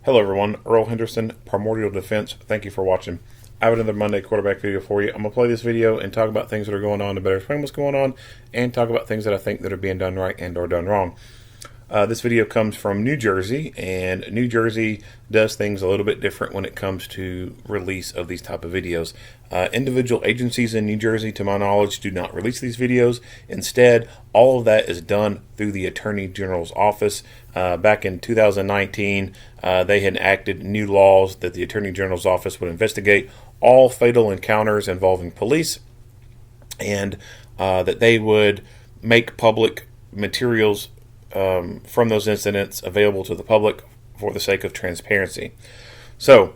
Hello everyone, Earl Henderson, Primordial Defense. Thank you for watching. I have another Monday quarterback video for you. I'm going to play this video and talk about things that are going on to better explain what's going on and talk about things that I think that are being done right and or done wrong. This video comes from New Jersey, and New Jersey does things a little bit different when it comes to release of these type of videos. Individual agencies in New Jersey, to my knowledge, do not release these videos. Instead, all of that is done through the Attorney General's office. Back in 2019, they had enacted new laws that the Attorney General's office would investigate all fatal encounters involving police, and that they would make public materials from those incidents available to the public for the sake of transparency. So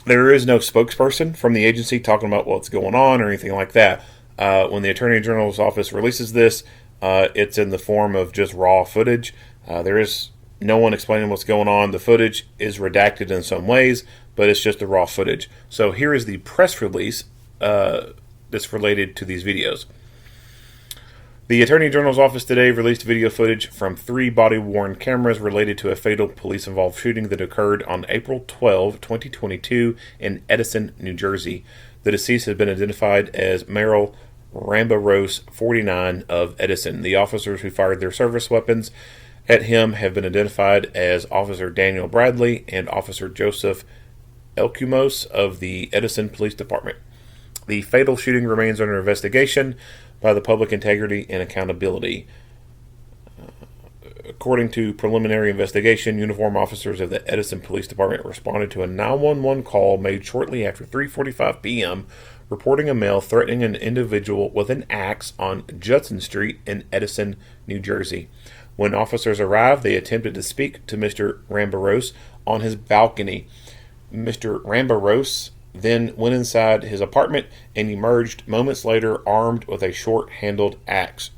there is no spokesperson from the agency talking about what's going on or anything like that. When the Attorney General's office releases this, it's in the form of just raw footage. There is no one explaining what's going on. The footage is redacted in some ways, but it's just the raw footage. So here is the press release that's related to these videos. The Attorney General's office today released video footage from 3 body-worn cameras related to a fatal police-involved shooting that occurred on April 12, 2022 in Edison, New Jersey. The deceased has been identified as Merrill Rambarose, 49, of Edison. The officers who fired their service weapons at him have been identified as Officer Daniel Bradley and Officer Joseph Elkumos of the Edison Police Department. The fatal shooting remains under investigation by the Public Integrity and Accountability. According to preliminary investigation, uniformed officers of the Edison Police Department responded to a 911 call made shortly after 3:45 p.m. reporting a male threatening an individual with an axe on Judson Street in Edison, New Jersey. When officers arrived, they attempted to speak to Mr. Rambarose on his balcony. Mr. Rambarose then went inside his apartment and emerged moments later armed with a short-handled axe.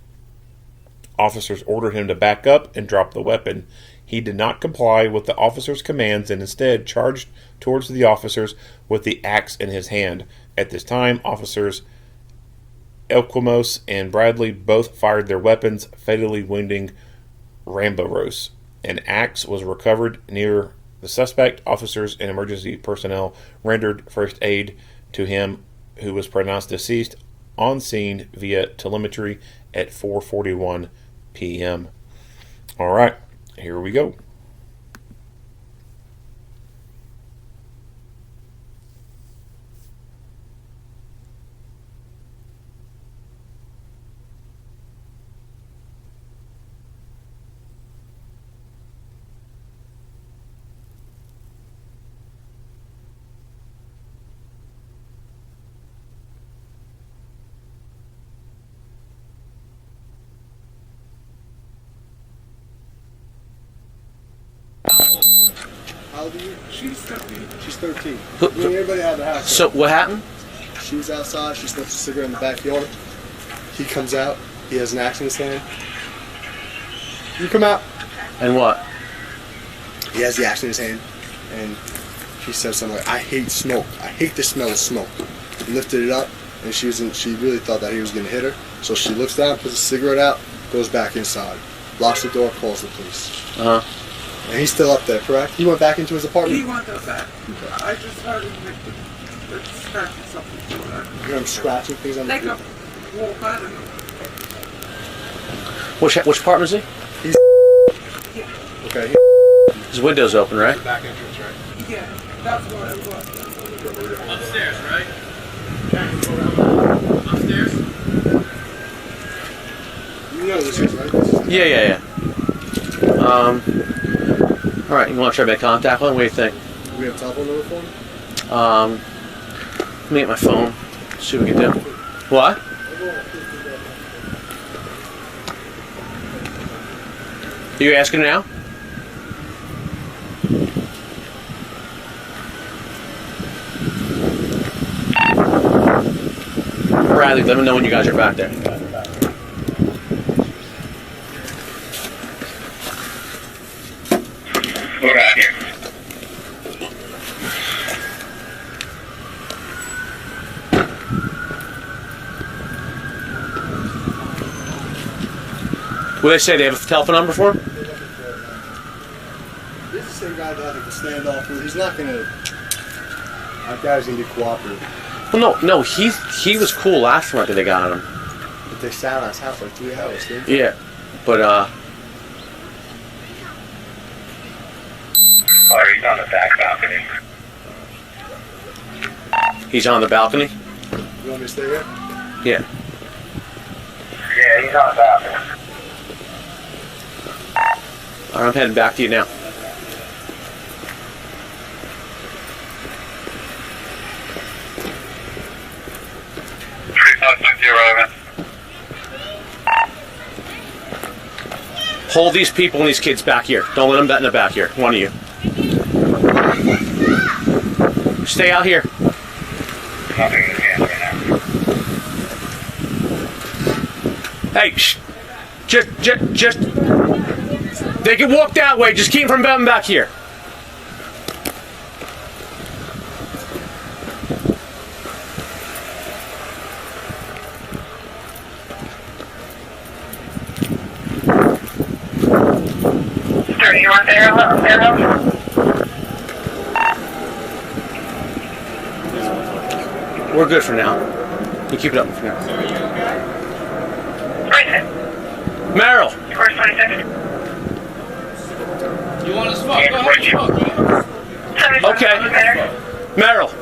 Officers ordered him to back up and drop the weapon. He did not comply with the officers' commands and instead charged towards the officers with the axe in his hand. At this time, officers Elkumos and Bradley both fired their weapons, fatally wounding Rambarose. An axe was recovered near the suspect. Officers and emergency personnel rendered first aid to him, who was pronounced deceased on scene via telemetry at 4:41 p.m. All right, here we go. How old are you? She's 13. She's 13. Everybody out of the house. So what happened? She was outside. She smoked a cigarette in the backyard. He comes out. He has an axe in his hand. You come out. And what? He has the axe in his hand, and she says something like, "I hate smoke. I hate the smell of smoke." He lifted it up, and she really thought that he was going to hit her. So she looks down, puts a cigarette out, goes back inside, locks the door, calls the police. Uh-huh. And he's still up there, correct? He went back into his apartment? He went back. I just heard him scratching something. You heard him scratching things on the Like a floor? wall, I don't know. Which apartment is he? He's Yeah. okay. His window's open, right? Back entrance, right? Yeah, that's what it was. Upstairs, right? Upstairs? You know this is, right? Yeah. All right, you want to try to make contact with him? What do you think? Do we have a telephone number for him? Let me get my phone. See what we can do. What? Are you asking now? Bradley, let me know when you guys are back there. We're back here. What do they say? They have a telephone number for him? This the same guy that had the standoff with. He's not gonna. That guy's gonna be cooperative. Well, no, he was cool last time after they got him. But they sat on his house like 3 hours, dude. Yeah, but Oh, he's on the back balcony. he's on the balcony. You want me to stay here? Yeah. Yeah, he's on the balcony. All right, I'm heading back to you now. 3550, Raven. Hold these people and these kids back here. Don't let them bet in the back here. One of you. Stay out here. Nothing in his hands right now. Hey, shh. Just. They can walk that way. Just keep them from betting back here. Sir, you want Merrill? We're good for now. You keep it up for now. Merrill. Course 26. You want to smoke? Yeah, Go ahead and smoke. Okay.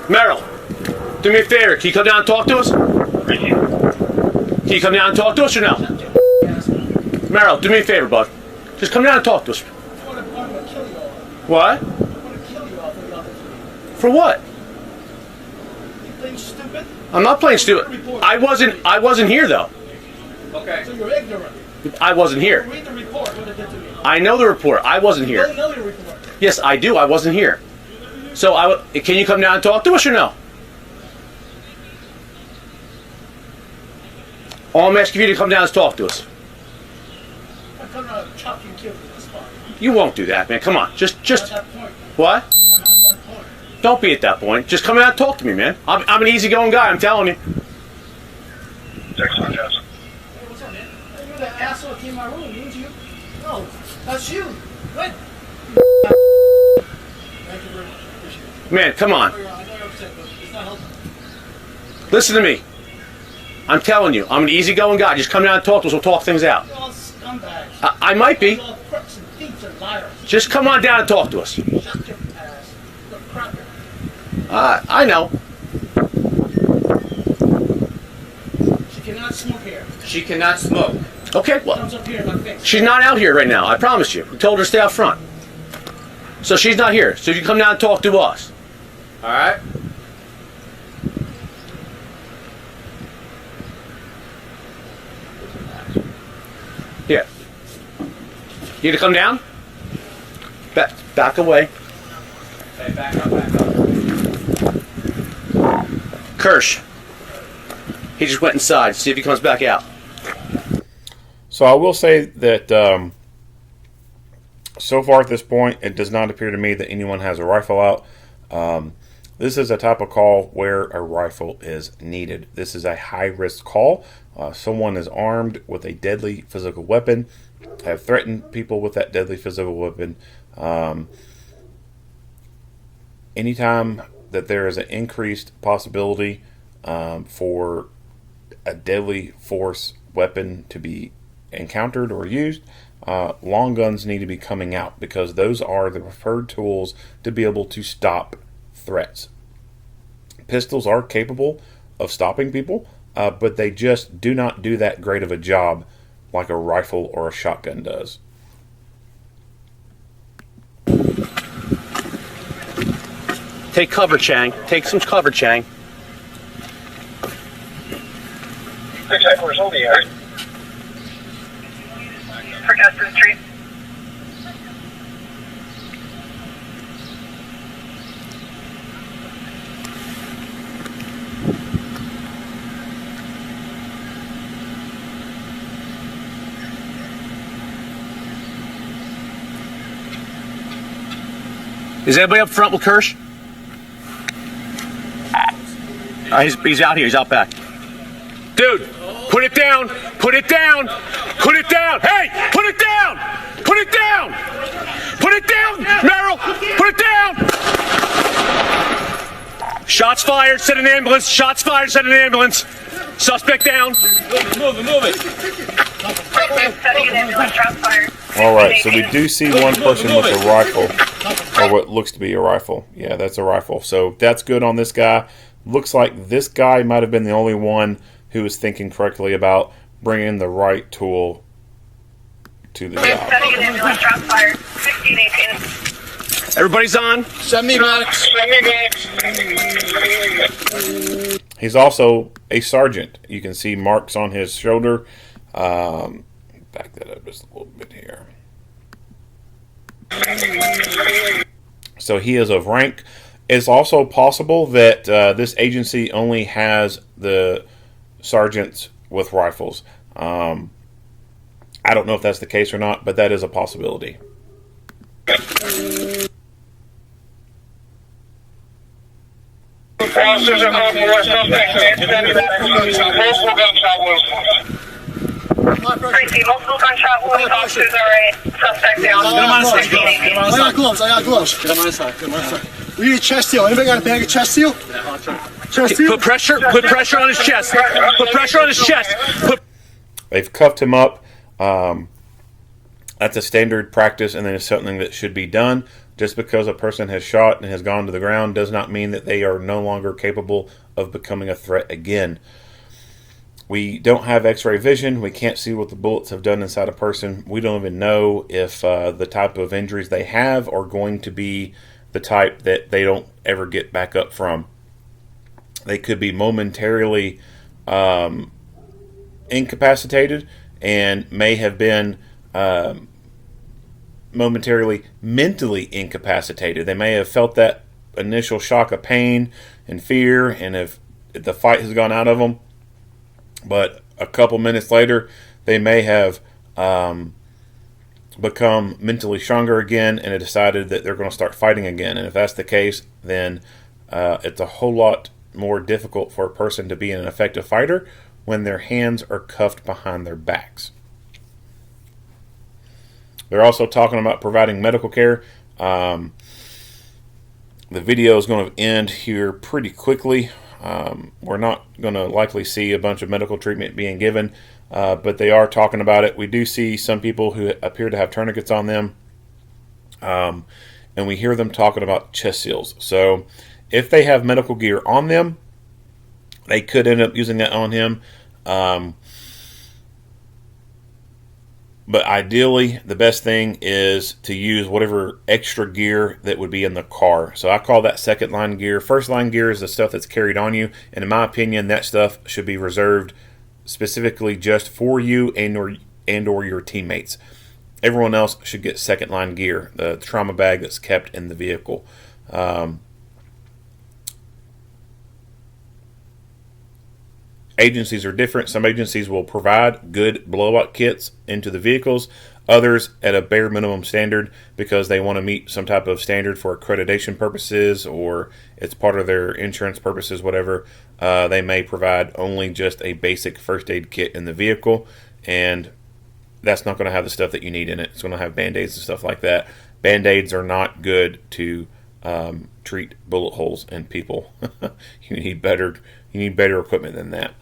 Merrill. Do me a favor. Can you come down and talk to us? Can you come down and talk to us or no? Merrill, do me a favor, bud. Just come down and talk to us. What? For what? Playing stupid? I'm not playing stupid. I wasn't here though. Okay. So you're ignorant. I wasn't here. Read the report. What it did to me. I know the report. I wasn't You here. don't know your report. Yes, I do. I wasn't here. So can you come down and talk to us or no? All I'm asking you to come down is talk to us. I'm coming to chop you and kill you in this spot. You won't do that, man. Come on. Just At that point. what? I'm at that point. Don't be at that point. Just come out and talk to me, man. I'm an easygoing guy. I'm telling you. 61, Joseph. Hey, what's up, man? Hey, you're the asshole that came in my room, didn't you? No, that's you. What? Thank you very much. Appreciate it. Man, come on. I know you're upset, but it's not helping. Listen to me. I'm telling you. I'm an easygoing guy. Just come down and talk to us. We'll talk things out. You're all scumbags. I might be. You're all crooks and thieves and liars. Just come on down and talk to us. Shut your ass. You're a cracker. I know. She cannot smoke here. She cannot smoke. Okay, well, Comes up here in my face. she's not out here right now. I promise you. We told her to stay out front. So she's not here. So you come down and talk to us. All right. Yeah. You gonna come down? Back away. Okay, back up, back up. Kirsch. He just went inside. See if he comes back out. So I will say that so far at this point, it does not appear to me that anyone has a rifle out. This is a type of call where a rifle is needed. This is a high-risk call. Someone is armed with a deadly physical weapon, have threatened people with that deadly physical weapon. Anytime that there is an increased possibility for a deadly force weapon to be encountered or used, long guns need to be coming out because those are the preferred tools to be able to stop threats. Pistols are capable of stopping people, but they just do not do that great of a job like a rifle or a shotgun does. Take cover, Chang. Take some cover, Chang. 6 headquarters, hold the air. For Justice Street. Is anybody up front with Kirsch? He's out here. He's out back. Dude, put it down. Put it down. Put it down. Hey, put it down. Put it down. Put Put it down, Merrill. Put it down. Shots fired. Send an ambulance. Shots fired. Send an ambulance. Suspect down. Move it. Setting an ambulance. Shots fired. All right, so we do see one person with a rifle, or what looks to be a rifle. Yeah, that's a rifle. So that's good on this guy. Looks like this guy might have been the only one who was thinking correctly about bringing the right tool to the job. Setting an ambulance. Shots fired. 1618. Everybody's on. Send me Max. He's also a sergeant. You can see marks on his shoulder. Back that up just a little bit here. So he is of rank. It's also possible that this agency only has the sergeants with rifles. I don't know if that's the case or not, but that is a possibility. Officers are home. More suspects. Multiple gunshot wounds. Multiple gunshot wounds. Officers are a suspect down. I got gloves. Get on my side. We need a chest seal. Anybody got a bag of chest seal? Chest seal? Put pressure on his chest. Put pressure on his chest. They've cuffed him up. That's a standard practice, and then it's something that should be done. Just because a person has shot and has gone to the ground does not mean that they are no longer capable of becoming a threat again. We don't have x-ray vision. We can't see what the bullets have done inside a person. We don't even know if the type of injuries they have are going to be the type that they don't ever get back up from. They could be momentarily incapacitated and may have been momentarily mentally incapacitated. They may have felt that initial shock of pain and fear, and if the fight has gone out of them, but a couple minutes later they may have become mentally stronger again and have decided that they're going to start fighting again. And if that's the case, then it's a whole lot more difficult for a person to be an effective fighter when their hands are cuffed behind their backs. They're also talking about providing medical care. The video is going to end here pretty quickly. We're not going to likely see a bunch of medical treatment being given, but they are talking about it. We do see some people who appear to have tourniquets on them, and we hear them talking about chest seals. So if they have medical gear on them, they could end up using that on him. But ideally, the best thing is to use whatever extra gear that would be in the car. So I call that second line gear. First line gear is the stuff that's carried on you. And in my opinion, that stuff should be reserved specifically just for you and or your teammates. Everyone else should get second line gear, the trauma bag that's kept in the vehicle. Agencies are different. Some agencies will provide good blowout kits into the vehicles. Others at a bare minimum standard because they want to meet some type of standard for accreditation purposes, or it's part of their insurance purposes, whatever. They may provide only just a basic first aid kit in the vehicle, and that's not going to have the stuff that you need in it. It's going to have Band-Aids and stuff like that. Band-Aids are not good to treat bullet holes in people. You need better equipment than that.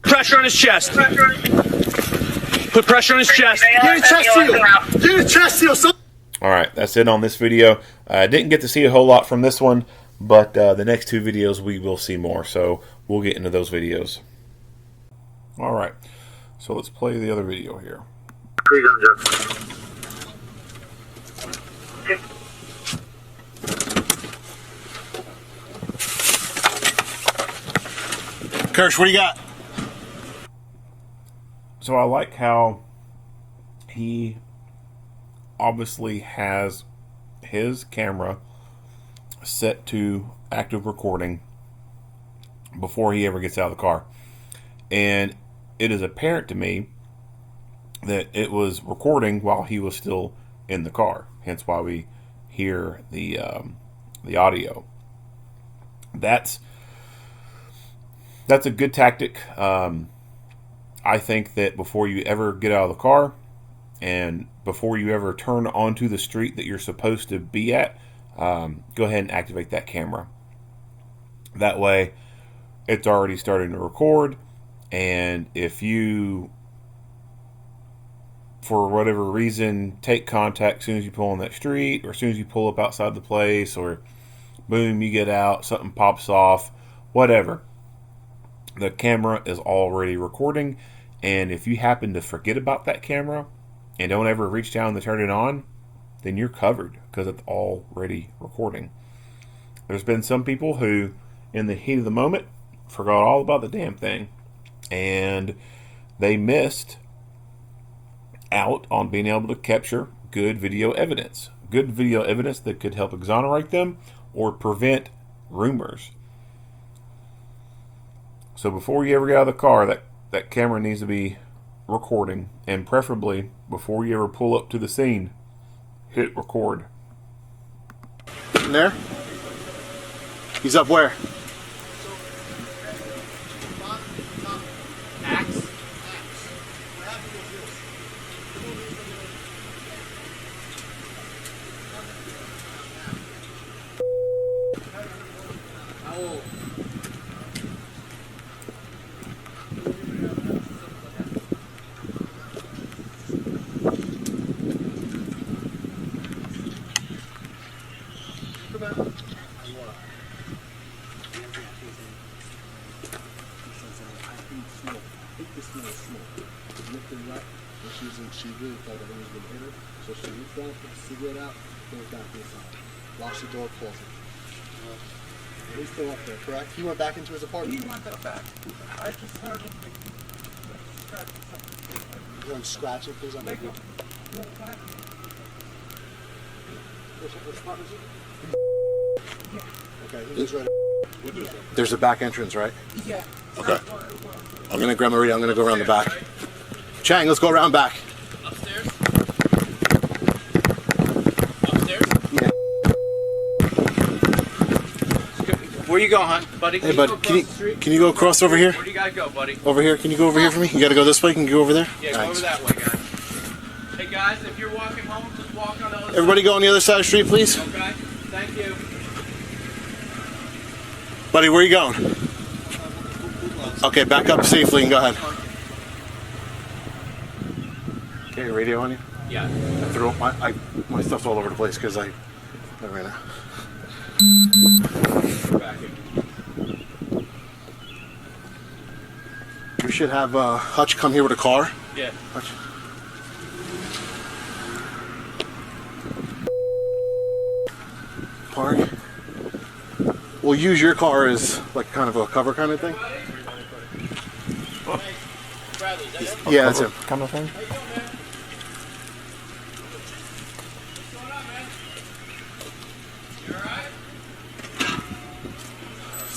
Pressure on his chest. Put pressure on his chest. Get a chest seal. Get a chest seal. All right, that's it on this video. I didn't get to see a whole lot from this one, but the next two videos we will see more, so we'll get into those videos. All right, so let's play the other video here. Kirsch, what do you got? So I like how he obviously has his camera set to active recording before he ever gets out of the car. And it is apparent to me that it was recording while he was still in the car. Hence why we hear the audio. That's a good tactic. I think that before you ever get out of the car, And before you ever turn onto the street that you're supposed to be at, go ahead and activate that camera. That way, it's already starting to record, and if you, for whatever reason, take contact as soon as you pull on that street, or as soon as you pull up outside the place, or boom, you get out, something pops off, whatever, the camera is already recording. And if you happen to forget about that camera and don't ever reach down to turn it on, then you're covered because it's already recording. There's been some people who, in the heat of the moment, forgot all about the damn thing, and they missed out on being able to capture good video evidence. Good video evidence that could help exonerate them or prevent rumors. So before you ever get out of the car, that camera needs to be recording, and preferably before you ever pull up to the scene, hit record. In there? He's up where? She really thought that it was going to hit her, so she reached down, put the cigarette out, goes back inside. Locks the door, closes it. He's still up there, correct? He went back into his apartment? He went back. I just heard him You want to scratch it, please? I'm like, okay, he's right. There's a back entrance, right? Yeah. Okay. I'm going to grab Maria, I'm going to go around the back. Chang, let's go around back. Upstairs? Upstairs? Yeah. Where you going, hon, buddy? Hey, bud, can you go across over here? Where do you gotta go, buddy? Over here? Can you go over here for me? You got to go this way? Can you go over there? Yeah, go Thanks. over that way, guys. Hey, guys, if you're walking home, just walk on the other Everybody go on the other side of the street, please. side. Okay? Thank you. Buddy, where are you going? Okay, back up safely and go ahead. Okay, your radio on you? Yeah. I threw my stuff's all over the place because I ran out. Back in. We should have Hutch come here with a car. Yeah. Hutch. Park. We'll use your car as like kind of a cover kind of thing. Yeah, that's him. Kind of thing.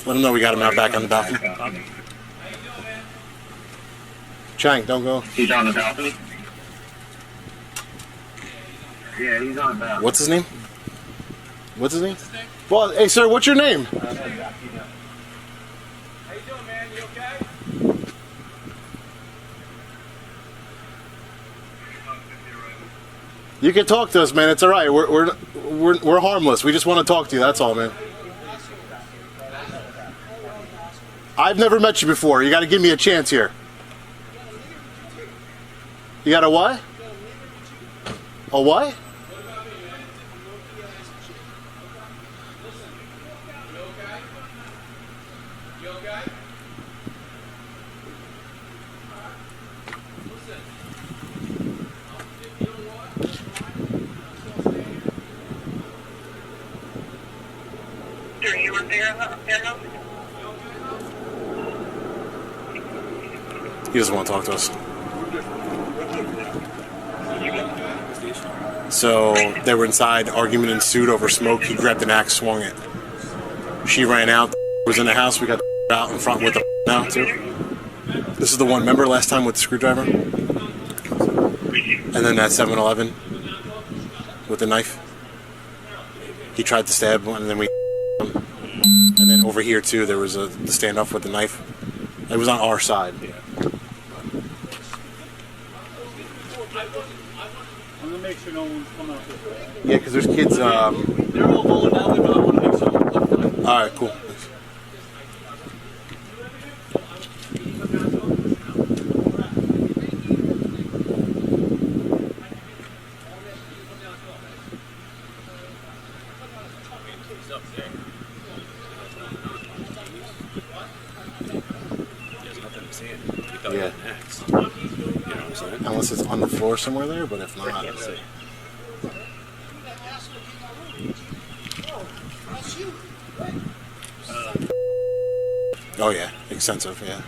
Let him know we got him out back on the balcony. Chang, don't go. He's on the balcony? Yeah, he's on the balcony. What's his name? What's his name? Well, hey, sir, what's your name? How you doing, man? You okay? You can talk to us, man. It's all right. We're harmless. We just want to talk to you. That's all, man. I've never met you before. You got to give me a chance here. You got a what? A what? You okay? You were there, He doesn't want to talk to us. So they were inside. Argument ensued over smoke. He grabbed an axe, swung it. She ran out. Was in the house. We got out in front with the now too. This is the one. Remember last time with the screwdriver? And then that 7-Eleven with the knife. He tried to stab one, and then we. And then over here too, there was the standoff with the knife. It was on our side. make sure no one's coming up this way. Yeah, because there's kids. They're all going down there, but I want to make sure. All right, cool. Yeah. Unless it's on the floor somewhere there, but if not, I can't see. Oh yeah, extensive, yeah.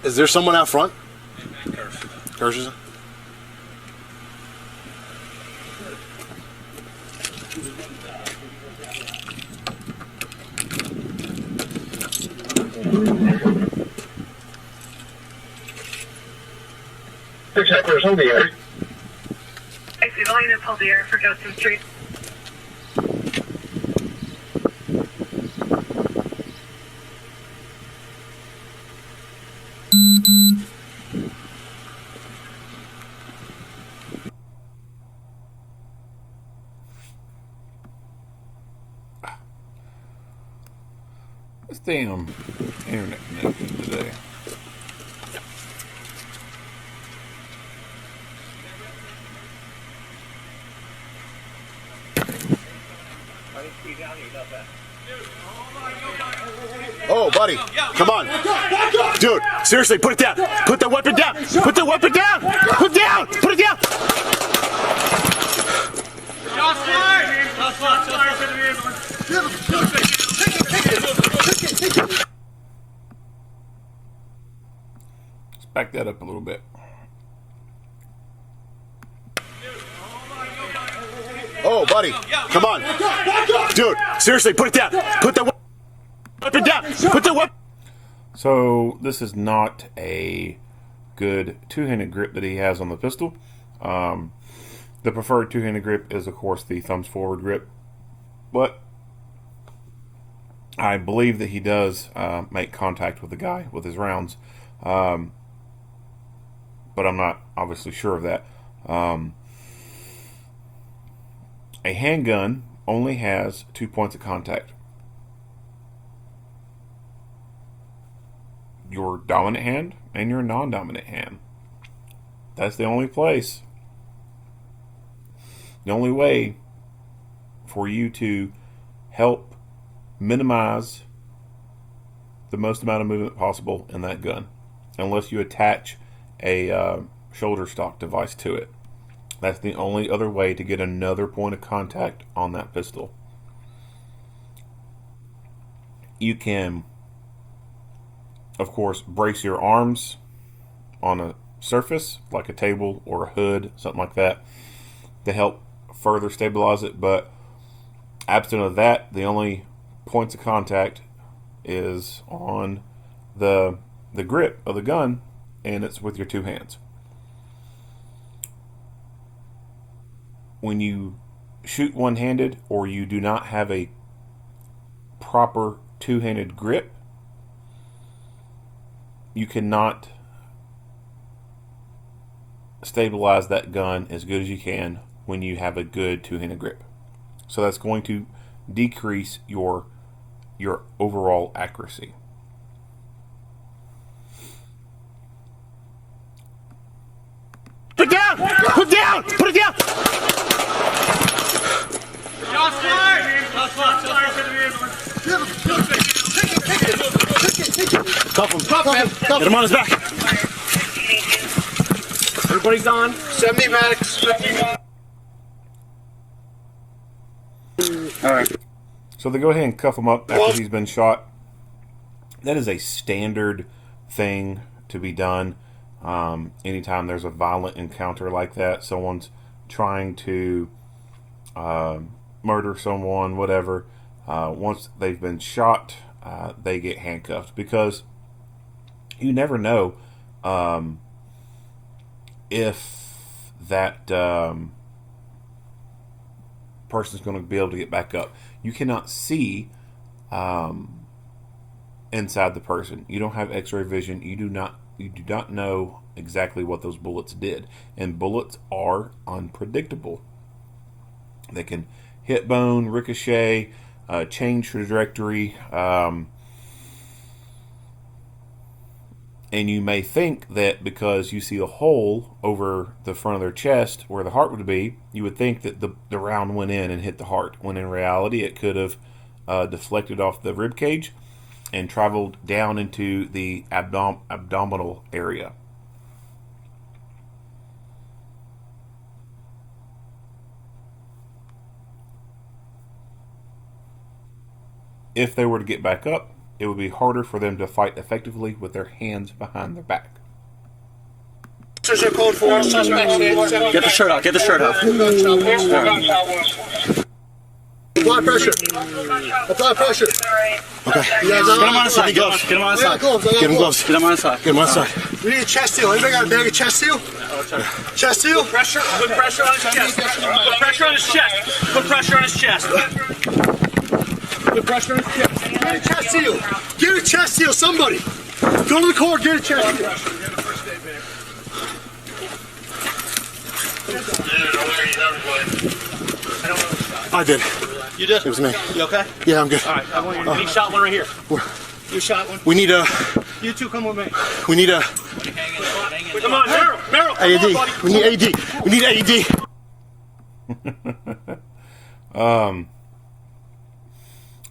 Is there someone out front? Kirsch is it? Checkers, hold the air. I see volume of hold the air for Justin Street. This damn internet connection today. Oh, buddy, come on. Dude, seriously, put it down. Put the weapon down. Put the weapon down. Put it down. Put it down. Let's back that up a little bit. Oh, buddy, come on. Dude, seriously, put it down. Put the weapon down. Put the weapon. So this is not a good two-handed grip that he has on the pistol. The preferred two-handed grip is, of course, the thumbs forward grip. But I believe that he does make contact with the guy with his rounds. But I'm not obviously sure of that. A handgun only has 2 points of contact. Your dominant hand and your non-dominant hand. That's the only place. The only way for you to help minimize the most amount of movement possible in that gun, unless you attach a shoulder stock device to it. That's the only other way to get another point of contact on that pistol. You can, of course, brace your arms on a surface like a table or a hood, something like that, to help further stabilize it. But absent of that, the only points of contact is on the grip of the gun, and it's with your two hands. When you shoot one-handed, or you do not have a proper two-handed grip, you cannot stabilize that gun as good as you can when you have a good two-handed grip. So that's going to decrease your overall accuracy. Put it down! Put it down! Put it down! Cuff him. Get him on his back. Everybody's on. 70 medics. All right. So they go ahead and cuff him up after he's been shot. That is a standard thing to be done. Anytime there's a violent encounter like that, someone's trying to murder someone, whatever. Once they've been shot, they get handcuffed, because you never know if that person's going to be able to get back up. You cannot see inside the person. You don't have X-ray vision. You do not know exactly what those bullets did, and bullets are unpredictable. They can hit bone, ricochet, change trajectory, and you may think that because you see a hole over the front of their chest where the heart would be, you would think that the round went in and hit the heart, when in reality it could have deflected off the rib cage and traveled down into the abdominal area. If they were to get back up, it would be harder for them to fight effectively with their hands behind their back. Get the shirt out. Get the shirt out. Apply pressure. Apply pressure. Okay. Get him on the side. Gloves. Get him on the side. Get him gloves. Get him on the side. Get him on the side. We need a chest seal. Anybody got a bag of chest seal? Chest seal? Pressure. Put pressure on his chest. Put pressure on his chest. Put pressure on his chest. Put pressure on his chest. Get a chest seal. Get a chest seal, somebody. Go to the core, get a chest seal. I did. You did? It was me. You okay? Yeah, I'm good. All right. I want you. You shot one right here. You shot one. We need a. You two come with me. We need a. Come on, Merrill. Come AED. on, buddy. We need AED. We need AED.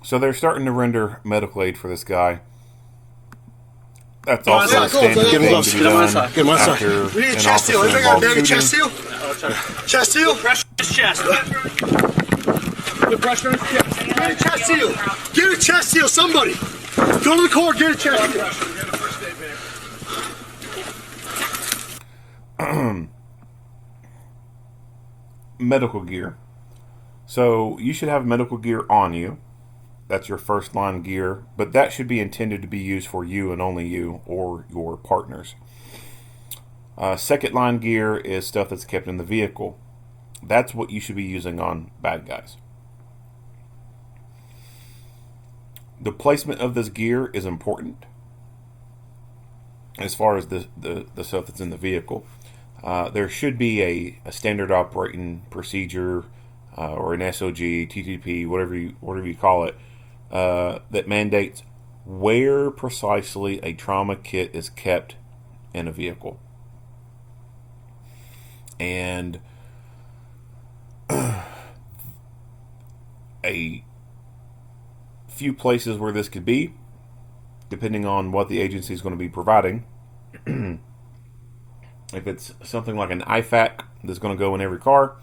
So they're starting to render medical aid for this guy. That's also a Get standard him thing close. to be Get him on done the side. Get him on the side. after We need a an chest seal. Anybody got a bag of chest seal? Chest seal? Pressure on his chest. Put pressure on his chest. Get a chest seal. Get a chest seal, somebody. Go to the core, get a chest seal. medical gear. So you should have medical gear on you. That's your first line gear, but that should be intended to be used for you and only you or your partners. Second line gear is stuff that's kept in the vehicle. That's what you should be using on bad guys. The placement of this gear is important as far as the stuff that's in the vehicle. There should be a standard operating procedure or an SOG, TTP, whatever you call it, that mandates where precisely a trauma kit is kept in a vehicle. And a few places where this could be, depending on what the agency is going to be providing. If it's something like an IFAC that's going to go in every car,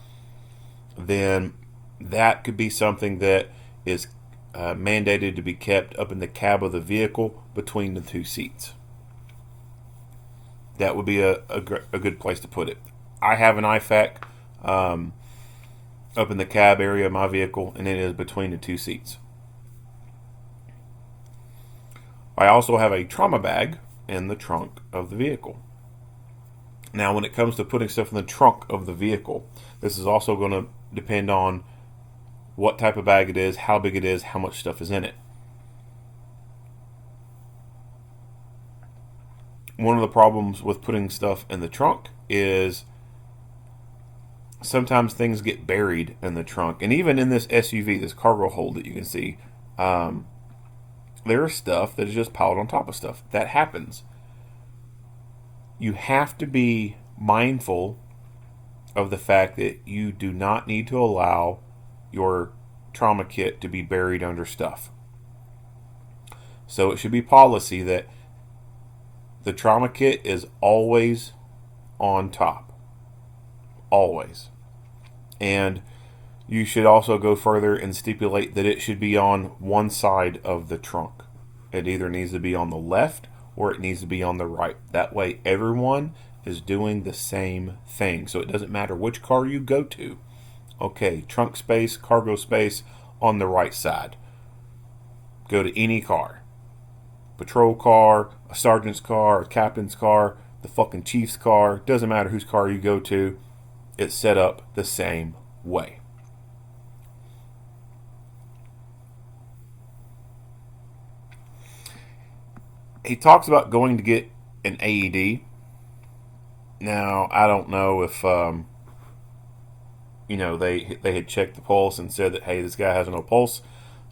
then that could be something that is mandated to be kept up in the cab of the vehicle between the two seats. That would be a good place to put it. I have an IFAC up in the cab area of my vehicle, and it is between the two seats. I also have a trauma bag in the trunk of the vehicle. Now, when it comes to putting stuff in the trunk of the vehicle, this is also going to depend on what type of bag it is, how big it is, how much stuff is in it. One of the problems with putting stuff in the trunk is sometimes things get buried in the trunk. And even in this SUV, this cargo hold that you can see, there is stuff that is just piled on top of stuff. That happens. You have to be mindful of the fact that you do not need to allow your trauma kit to be buried under stuff. So it should be policy that the trauma kit is always on top. Always. And you should also go further and stipulate that it should be on one side of the trunk. It either needs to be on the left or it needs to be on the right. That way everyone is doing the same thing. So it doesn't matter which car you go to. Okay, trunk space, cargo space on the right side. Go to any car. Patrol car, a sergeant's car, a captain's car, the fucking chief's car. Doesn't matter whose car you go to. It's set up the same way. He talks about going to get an AED. Now, I don't know if, they had checked the pulse and said that, hey, this guy has no pulse.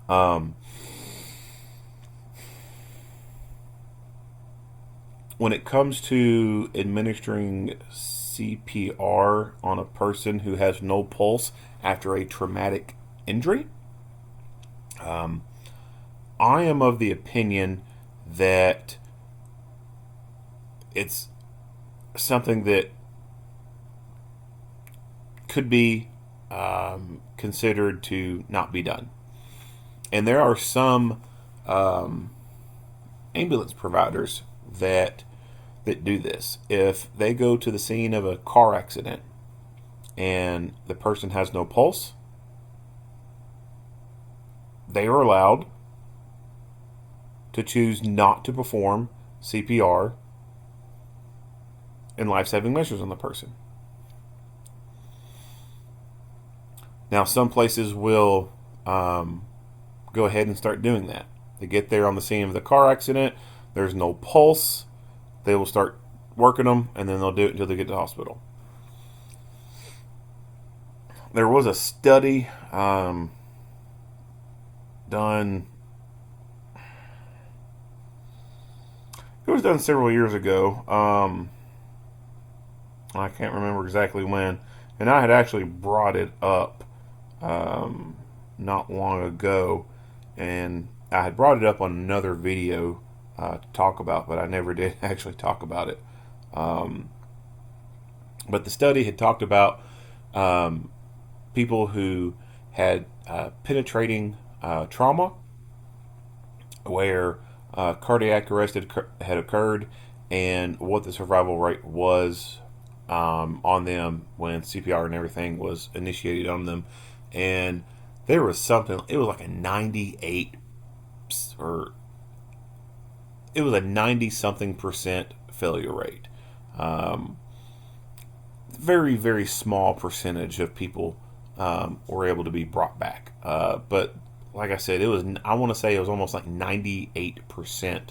When it comes to administering CPR on a person who has no pulse after a traumatic injury, I am of the opinion that it's something that could be considered to not be done. And there are some ambulance providers that do this. If they go to the scene of a car accident and the person has no pulse, they are allowed to choose not to perform CPR and life-saving measures on the person. Now, some places will go ahead and start doing that. They get there on the scene of the car accident, there's no pulse, they will start working them, and then they'll do it until they get to the hospital. There was a study done. It was done several years ago. I can't remember exactly when. And I had actually brought it up not long ago. And I had brought it up on another video to talk about, but I never did actually talk about it. But the study had talked about people who had penetrating trauma, where cardiac arrest had occurred, and what the survival rate was on them when CPR and everything was initiated on them. And there was something, it was like a 98 or it was a 90-something% failure rate. Very, very small percentage of people were able to be brought back. But like I said, I want to say it was almost like 98%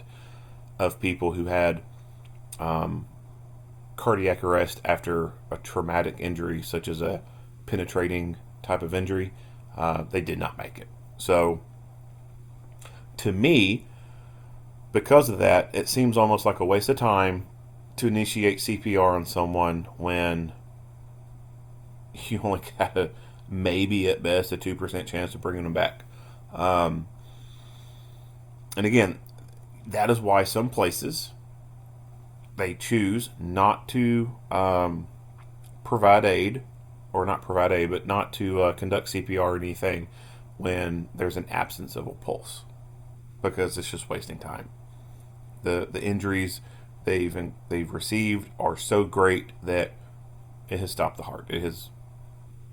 of people who had cardiac arrest after a traumatic injury, such as a penetrating type of injury, they did not make it. So, to me, because of that, it seems almost like a waste of time to initiate CPR on someone when you only got maybe at best a 2% chance of bringing them back. And again, that is why some places they choose not to provide aid, or not provide aid, but not to conduct CPR or anything when there's an absence of a pulse, because it's just wasting time. The injuries they've received are so great that it has stopped the heart. It has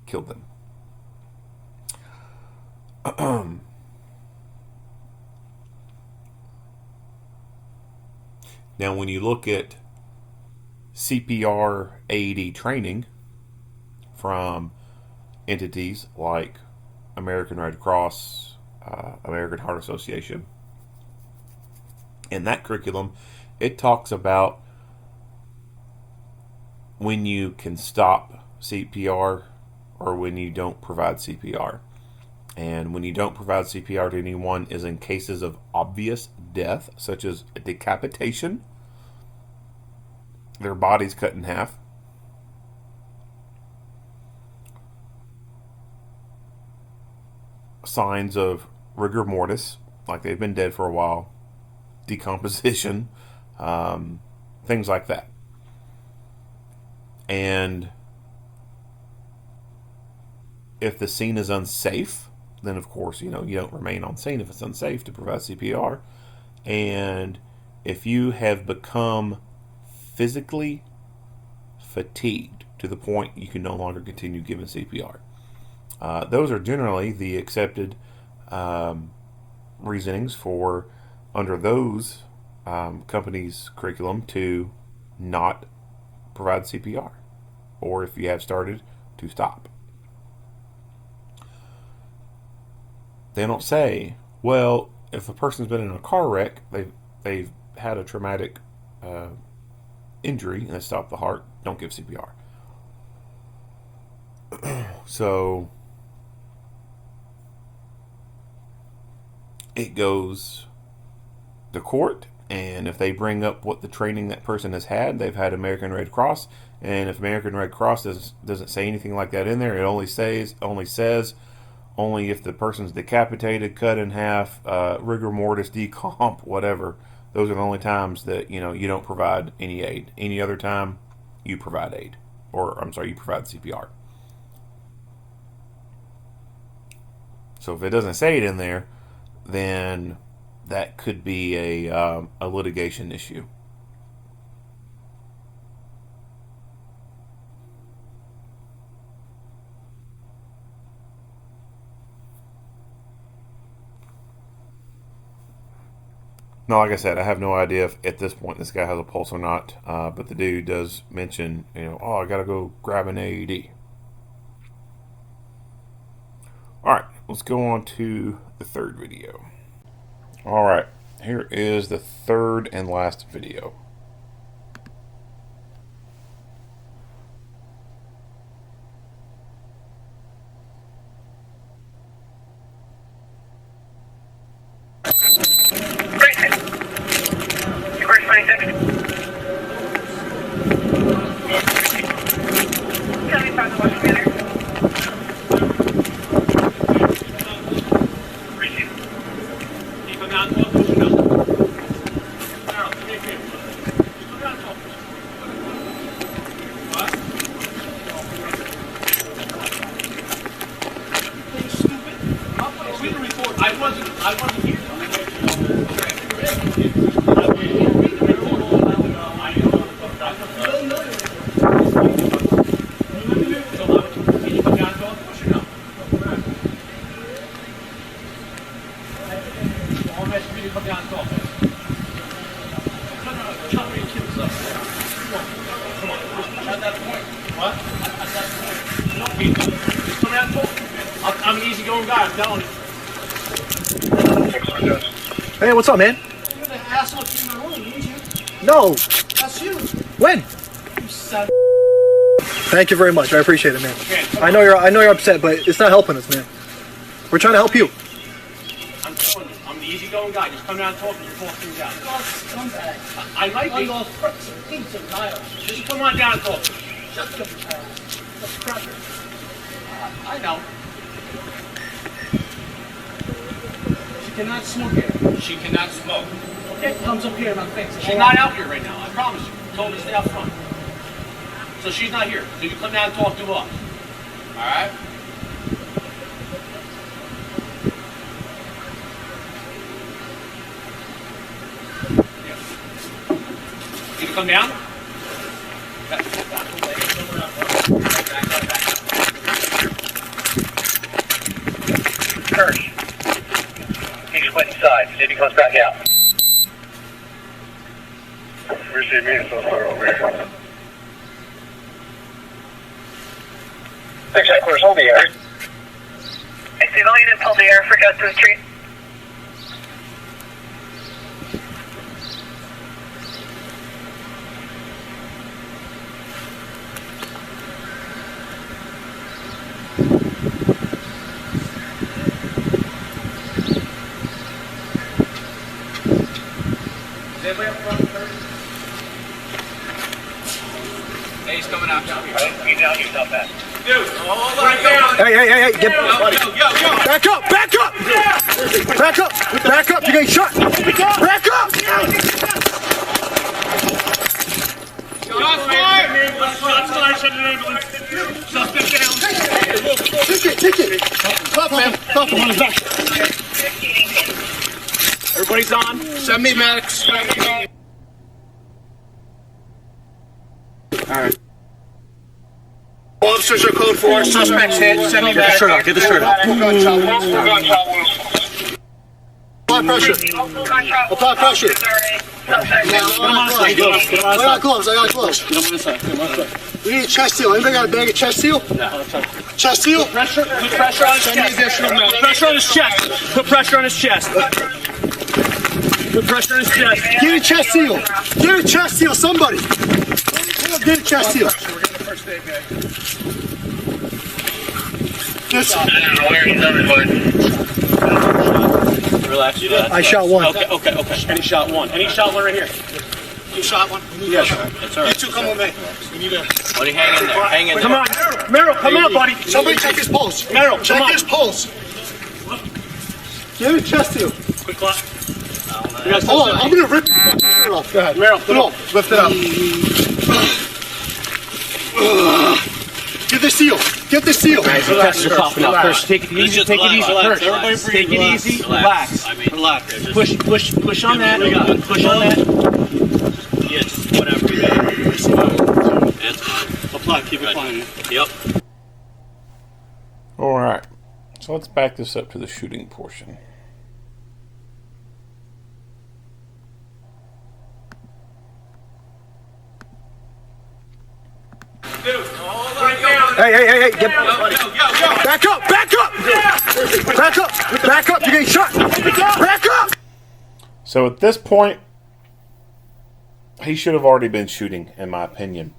killed them. Now, when you look at CPR AED training from entities like American Red Cross, American Heart Association, in that curriculum, it talks about when you can stop CPR or when you don't provide CPR. And when you don't provide CPR to anyone is in cases of obvious death, such as a decapitation, their body's cut in half, signs of rigor mortis, like they've been dead for a while, decomposition, things like that. And if the scene is unsafe, then of course, you don't remain on scene if it's unsafe to provide CPR. And if you have become physically fatigued to the point you can no longer continue giving CPR. Those are generally the accepted reasonings for, under those companies' curriculum, to not provide CPR, or if you have started, to stop. They don't say, well, if a person's been in a car wreck, they've had a traumatic injury and they stopped the heart, don't give CPR. So it goes to court, and if they bring up what the training that person has had, they've had American Red Cross, and if American Red Cross doesn't say anything like that in there, it only says if the person's decapitated, cut in half, rigor mortis, decomp, whatever. Those are the only times that you don't provide any aid. Any other time, you provide aid, you provide CPR. So if it doesn't say it in there, then that could be a litigation issue. No, like I said, I have no idea if at this point this guy has a pulse or not, but the dude does mention, I gotta go grab an AED. Alright, let's go on to the third video. Alright, here is the third and last video. I wasn't here. I'm an easygoing guy, I'm telling you. Hey, what's up, man? You're the asshole in my room, ain't you? No. That's you. When? You son. Thank you very much. I appreciate it, man. I know you're upset, but it's not helping us, man. We're trying to help you. I'm telling you, I'm the easygoing guy. Just come down and talk and talk things out. Scumbag. I might be. All those crooks and thieves and liars. Just come on down and talk. Shut the cracker. I know. She cannot smoke here. She cannot smoke. Okay, comes up here in my face. She's not out here right now. I promise you. I told her to stay out front. So she's not here. So you come down and talk to us. All right? You can come down? Back away. Back. Kirsch. He just went inside. See if he comes back out. Where's he being so far over here? 6 headquarters, hold the air. A civilian is hold the air for Justice Street. Hey, he's coming out. Get down yourself, man. Dude, hold on. Hey, get Yo. back up! Back up! You're getting shot! Back up! Shots fired! Shots fired, send an ambulance. Suspect down. ticket. Cuff him. Cuff him on his back. Everybody's on. Send me medics. Alright. Officers are code 4. Suspects hit. Send me medics. Get the shirt out. Apply pressure. Apply pressure. I got gloves. We need a chest seal. Anybody got a bag of chest seal? No. Chest seal? Put pressure on his chest. Pressure on his chest. Put pressure on his chest. Put pressure on his chest. Get a chest seal. Get a chest seal. Somebody. Get a chest seal. Yes. Relax. I shot one. Okay. And he shot one. And he shot one right here. You shot one? Yeah. That's all right. You two come with me. We need a... Buddy, hang in there. Hang in there. Come on. Merrill, come on, buddy. Somebody check his pulse. Merrill, come check on. his pulse. Get a chest seal. Quick clock. Hold on, I'm gonna rip his shirt off. Go ahead. Merrill, put it on. Lift it up. Get the seal. Get the seal. Test your coughing up first. Take it easy. Take it easy first. Take it easy. Relax. Relax. Push on that. Push on that. Yeah, just whatever. That's fine. Apply. Keep applying. Yep. All right. So let's back this up to the shooting portion. Hey, get back up! Back up! You're getting shot! Back up! So at this point, he should have already been shooting, in my opinion.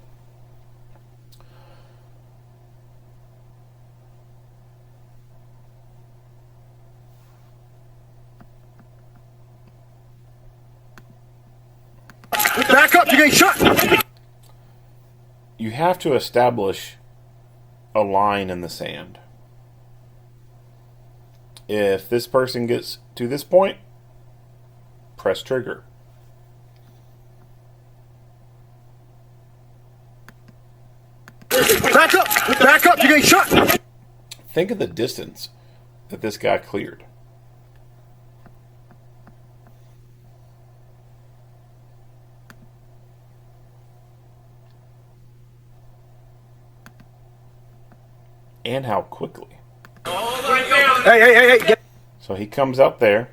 Back up! You're getting shot! You have to establish a line in the sand. If this person gets to this point, press trigger. Back up! You're getting shot! Think of the distance that this guy cleared. And how quickly. Hey, get... So he comes up there.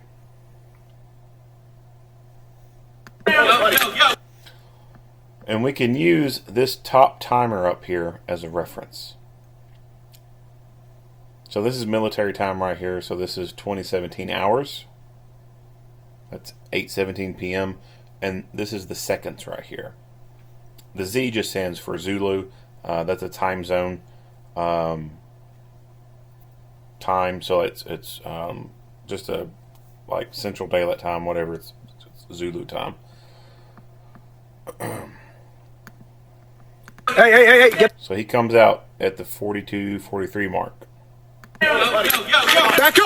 And we can use this top timer up here as a reference. So this is military time right here. So this is 2017 hours. That's 8:17 p.m. And this is the seconds right here. The Z just stands for Zulu. That's a time zone. Time, so it's just a like Central Daylight Time, whatever. It's Zulu time. Hey, get... So he comes out at the 42-43 mark. Back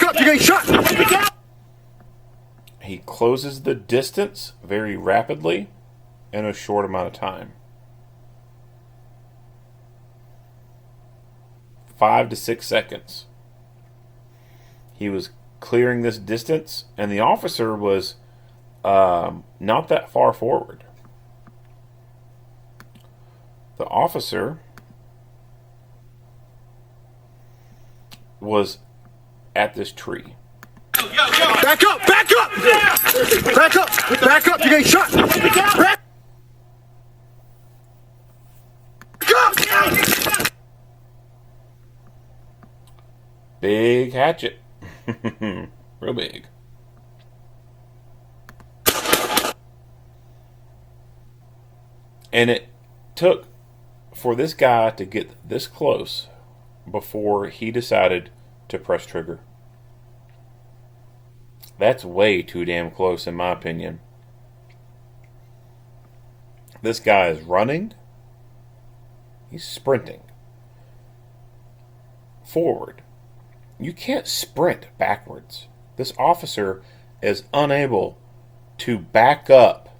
up! You're getting shot! He closes the distance very rapidly in a short amount of time. 5 to 6 seconds. He was clearing this distance, and the officer was not that far forward. The officer was at this tree. Back up! You're getting shot! Back up! Big hatchet. Real big. And it took for this guy to get this close before he decided to press trigger. That's way too damn close in my opinion. This guy is running. He's sprinting forward. You can't sprint backwards. This officer is unable to back up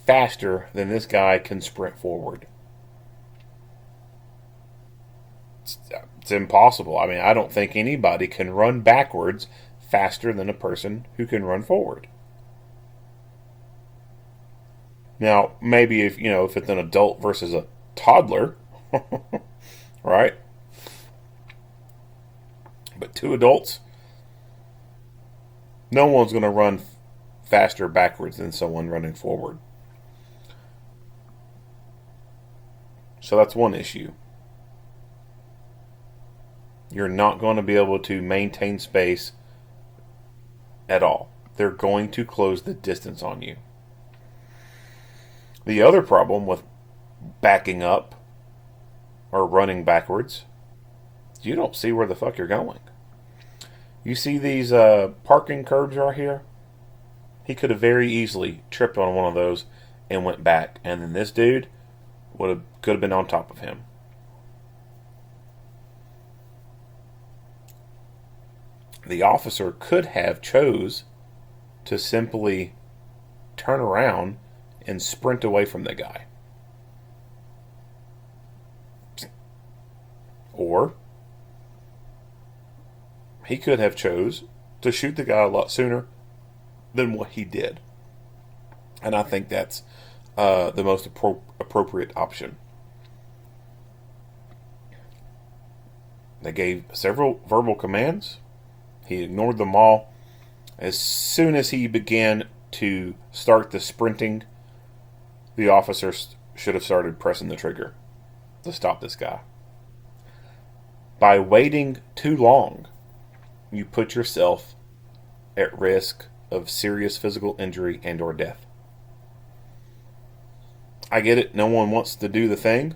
faster than this guy can sprint forward. It's impossible. I mean, I don't think anybody can run backwards faster than a person who can run forward. Now, maybe if it's an adult versus a toddler, right? But two adults, no one's going to run faster backwards than someone running forward. So that's one issue. You're not going to be able to maintain space at all. They're going to close the distance on you. The other problem with backing up or running backwards, you don't see where the fuck you're going. You see these parking curbs right here? He could have very easily tripped on one of those and went back. And then this dude could have been on top of him. The officer could have chose to simply turn around and sprint away from the guy. Or he could have chose to shoot the guy a lot sooner than what he did. And I think that's the most appropriate option. They gave several verbal commands. He ignored them all. As soon as he began to start the sprinting, the officer should have started pressing the trigger to stop this guy. By waiting too long, you put yourself at risk of serious physical injury and or death. I get it. No one wants to do the thing.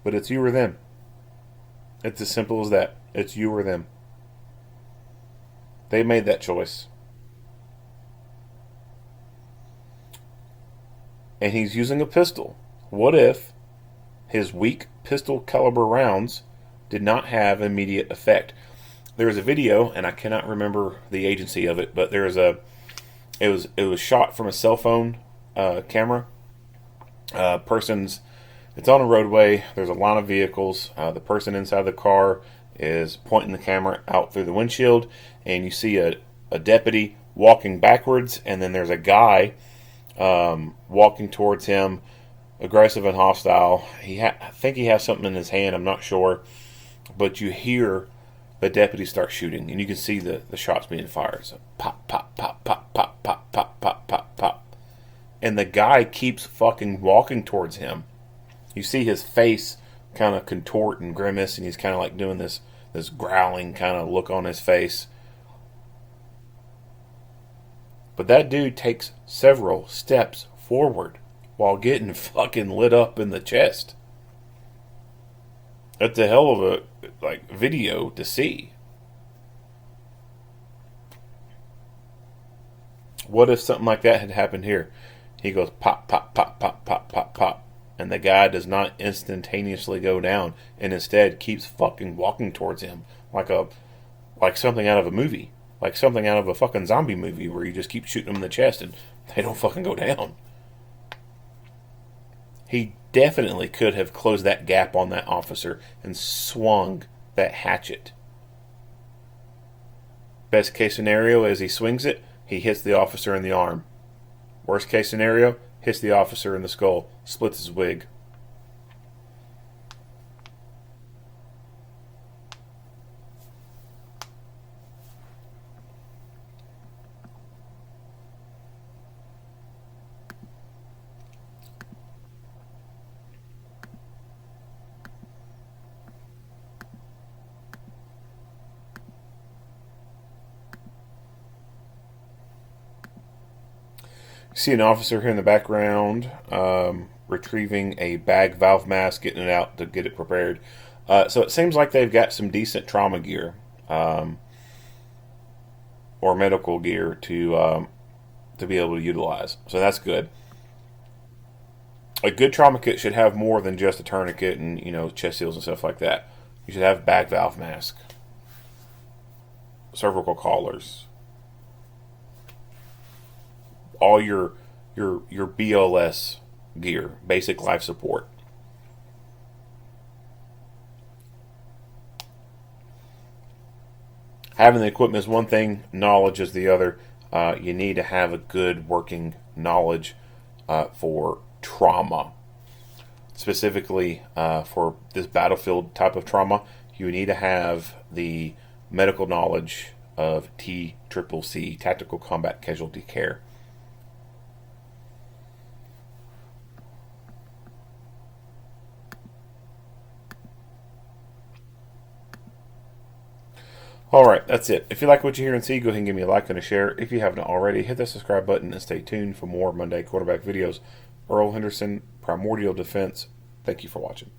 But it's you or them. It's as simple as that. It's you or them. They made that choice. And he's using a pistol. What if his weak pistol caliber rounds did not have immediate effect? There was a video, and I cannot remember the agency of it, but it was shot from a cell phone camera. It's on a roadway. There's a line of vehicles. The person inside the car is pointing the camera out through the windshield, and you see a deputy walking backwards, and then there's a guy walking towards him, aggressive and hostile. I think he has something in his hand. I'm not sure, but you hear the deputy start shooting, and you can see the shots being fired. So pop, pop, pop, pop, pop, pop, pop, pop, pop, pop, and the guy keeps fucking walking towards him. You see his face kind of contort and grimace, and he's kind of like doing this growling kind of look on his face. But that dude takes several steps forward while getting fucking lit up in the chest. That's a hell of a video to see. What if something like that had happened here? He goes pop, pop, pop, pop, pop, pop, pop, and the guy does not instantaneously go down, and instead keeps fucking walking towards him like something out of a movie. Like something out of a fucking zombie movie where you just keep shooting them in the chest and they don't fucking go down. He definitely could have closed that gap on that officer and swung that hatchet. Best case scenario is he swings it, he hits the officer in the arm. Worst case scenario, hits the officer in the skull, splits his wig. See an officer here in the background retrieving a bag valve mask, getting it out to get it prepared. So it seems like they've got some decent trauma gear or medical gear to be able to utilize. So that's good. A good trauma kit should have more than just a tourniquet and chest seals and stuff like that. You should have bag valve mask, cervical collars, all your BLS gear, basic life support. Having the equipment is one thing, knowledge is the other. You need to have a good working knowledge for trauma. Specifically for this battlefield type of trauma, you need to have the medical knowledge of TCCC, Tactical Combat Casualty Care. Alright, that's it. If you like what you hear and see, go ahead and give me a like and a share. If you haven't already, hit the subscribe button and stay tuned for more Monday quarterback videos. Earl Henderson, Primordial Defense. Thank you for watching.